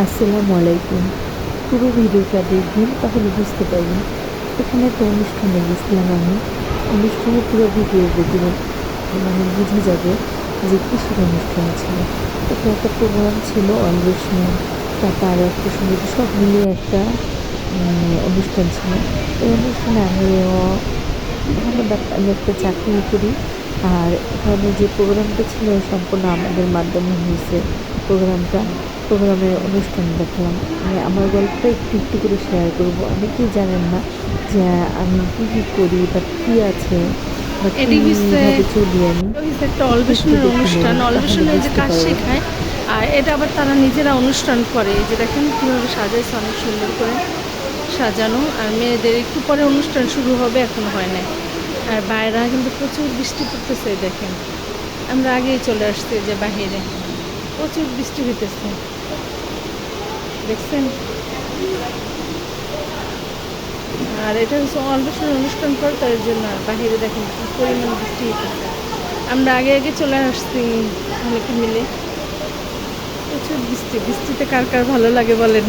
আসসালামু আলাইকুম। পুরো ভিডিওটা দেখবেন, তাহলে বুঝতে পারবেন। এখানে একটা অনুষ্ঠানে গেছিলাম আমি। অনুষ্ঠানের পুরো ভিডিও দেখবেন, মানে বোঝা যাবে যে কিসের অনুষ্ঠান ছিল। এখানে একটা প্রোগ্রাম ছিল, অন্বেষণ, তারপর আরও একটা সঙ্গীত, সব মিলিয়ে একটা অনুষ্ঠান ছিল। এই অনুষ্ঠানে আমি একটা চাকরি করি। আর এখানে যে প্রোগ্রামটা ছিল সম্পূর্ণ আমাদের মাধ্যমে হয়েছে। প্রোগ্রামটা প্রোগ্রামের অনুষ্ঠান দেখলাম। মানে আমার গল্পটা একটু একটু করে শেয়ার করব। অনেকেই জানেন না যে আমি কী কী করি বা কী আছে বা এটি হচ্ছে কীভাবে চলি আমি। একটা একটু একটু অন্বেষণের দেখে অনুষ্ঠান। নেবেন, তাহলে অন্বেষণে যে বুঝতে কাজ পারবেন। শেখায়, আর এটা আবার তারা নিজেরা অনুষ্ঠান করে। এই যে দেখেন কীভাবে সাজাইছে, অনেক সুন্দর করে সাজানো। আর মেয়েদের একটু পরে অনুষ্ঠান শুরু হবে, এখনো হয় নাই। আর বাইরে কিন্তু প্রচুর বৃষ্টি পড়তেছে, দেখেন। আমরা আগেই চলে আসছি যে বাহিরে প্রচুর বৃষ্টি হইতেছে, দেখছেন। আর এটা হচ্ছে অন্বেষণের অনুষ্ঠান করে, তার জন্য বাহিরে দেখেন কি পরিমাণ বৃষ্টি হইতেছে। আমরা আগে আগে চলে আসছি অনেকে মিলে। প্রচুর বৃষ্টি, বৃষ্টিতে কার কার ভালো লাগে বলেন।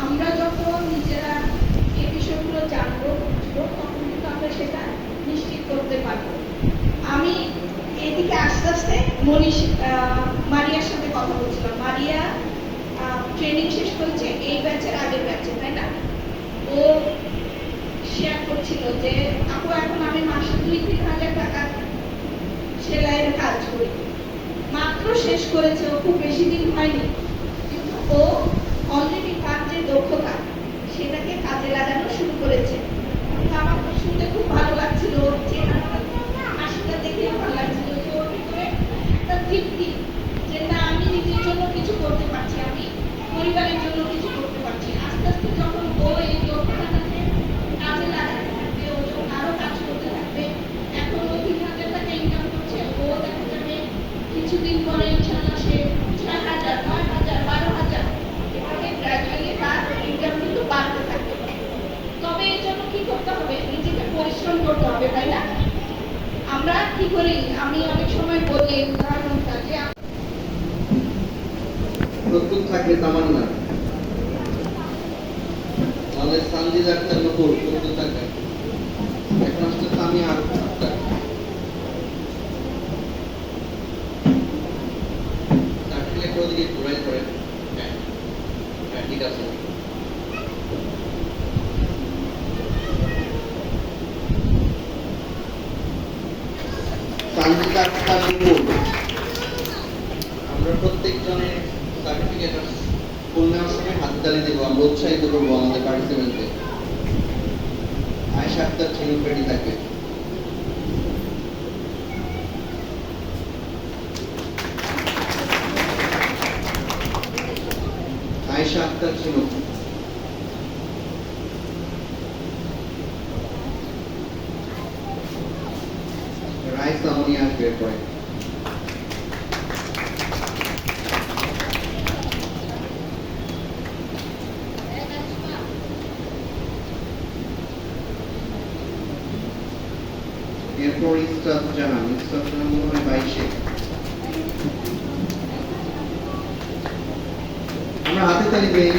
আমরা যখন নিজেরা এই বিষয়গুলো জানবো, বুঝবো, তখন কিন্তু আমরা সেটা নিশ্চিত করতে পারবো। আমি এদিকে আস্তে আস্তে মারিয়ার সাথে কথা বলছিলাম। মারিয়া ট্রেনিং শেষ করেছে এই ব্যাচের আগের ব্যাচে, তাই না? ও শেয়ার করছিল যে আপু, এখন আমি মাসে 2-3 হাজার টাকা সেলাইয়ের কাজ করি। মাত্র শেষ করেছে, ও খুব বেশি দিন হয়নি, কিন্তু ও অলরেডি তার যে দক্ষতা সেটাকে কাজে লাগানো শুরু করেছে। আমার শুনতে খুব ভালো লাগছিল, ওর চেহারাটা, হাসিটা দেখে ভালো লাগছিল যে ওর ভিতরে একটা তৃপ্তি, যে না, আমি নিজের জন্য কিছু করতে পারছি, আমি পরিবারের জন্য কিছু করতে পারছি। আস্তে আস্তে যখন ও এই দক্ষতাটাকে কাজে লাগাতে থাকবে, ও যখন আরো কাজ করতে থাকবে, এখন ও 3,000 টাকা ইনকাম করছে, ও দেখা যাবে কিছুদিন পরে ইনশাআল্লাহ সে 6,000, 9,000, 12,000 এভাবে গ্র্যাজুয়ালি তার ইনকাম কিন্তু বাড়তে থাকবে। তবে এর জন্য কি করতে হবে? নিজেকে পরিশ্রম করতে হবে, তাই না? আমরা কি করি, আমি অনেক সময় বলি এই উদাহরণটা, যে প্রস্তুত থাকলে তামান্না, আমাদের সানজিদ আক্তার নকুল প্রস্তুত থাকবে। এখন আসছে সামিয়া আক্তার। সার্টিফিকেট ওদিকে ঘুরাই করে। হ্যাঁ, হ্যাঁ, ঠিক আছে। সানজিদ আক্তার নকুল, আমরা প্রত্যেকজনের সার্টিফিকেট ফুল নেওয়ার সময় হাততালি দেবো, আমরা উৎসাহিত করবো আমাদের পার্টিসিপেন্টদের। আয়েশা আক্তার ঝিনুক রেডি থাকবে। আয়েশা আক্তার ঝিনুক। রাইসা মনি আসবে এরপরে। এরপর ইসরাত জাহান। ইসরাত জাহান মনে হয় 22-এ। আমরা হাতে তালি দেই।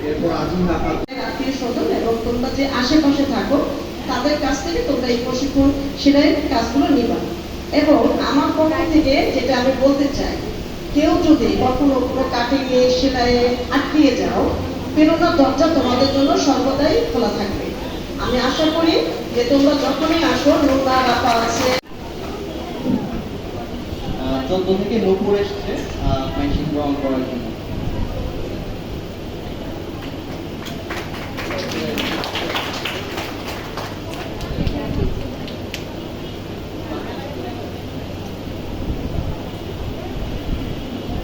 এরপর আজিম আত্মীয় স্বজন এবং তোমরা যে আশেপাশে থাকো তাদের কাছ থেকে তোমরা এই প্রশিক্ষণ সেলাইয়ের কাজগুলো নিবা। এবং আমার পক্ষ থেকে যেটা আমি বলতে চাই, কেউ যদি কখনো কোনো কাটিংয়ে সেলাইয়ে আটকিয়ে যাও, প্রেরণার দরজা তোমাদের জন্য সর্বদাই খোলা থাকবে। আমি আশা করি যে তোমরা যখনই আসো, নোনা রাপা আছে, 14 থেকে 90 এসছে মেশিন রং করার জন্য।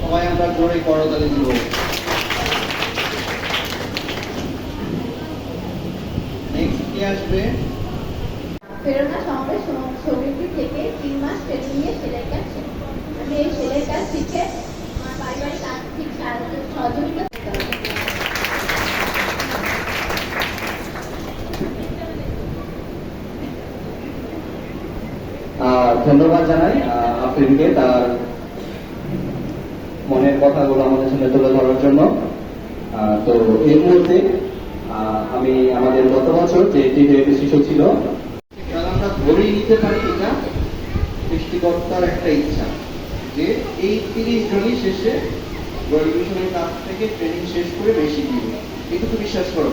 সবাই আমরা জোরে করতালি দিব। নেক্সট কি আসবে? প্রেরণা সমাবেশ সমিতি থেকে 3 মাস ট্রেনিং নিয়ে সেলাই কাজ শেখা। আমি এই সেলাই কাজ শিখে আমার পারিবারিক আর্থিক সহযোগিতা করতে হবে। ধন্যবাদ জানাই আফরিনকে তার মনের কথাগুলো আমাদের সামনে তুলে ধরার জন্য। তো এই মুহূর্তে আমি আমাদের গত বছর যে টিভিএফ শিশু ছিল, কারণ আমরা ধরেই নিতে পারি এটা সৃষ্টিকর্তার একটা ইচ্ছা যে এই 30 জনই শেষে গ্রাজুয়েশনের কাছ থেকে ট্রেনিং শেষ করে বেশি দিবে। এটুকু বিশ্বাস করো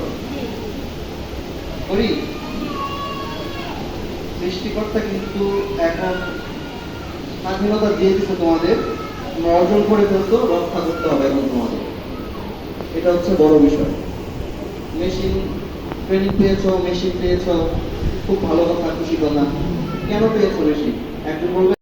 করি। সৃষ্টিকর্তা কিন্তু এখন স্বাধীনতা দিয়ে দিচ্ছে তোমাদের, তোমরা অর্জন করে ফেলতো, রক্ষা করতে হবে এখন তোমাদের। এটা হচ্ছে বড় বিষয়। মেশিন ট্রেনিং পেয়েছো, মেশিন পেয়েছো, খুব ভালো কথা, খুশি কথা। কেন পেয়েছো মেশিন? একজন বলবে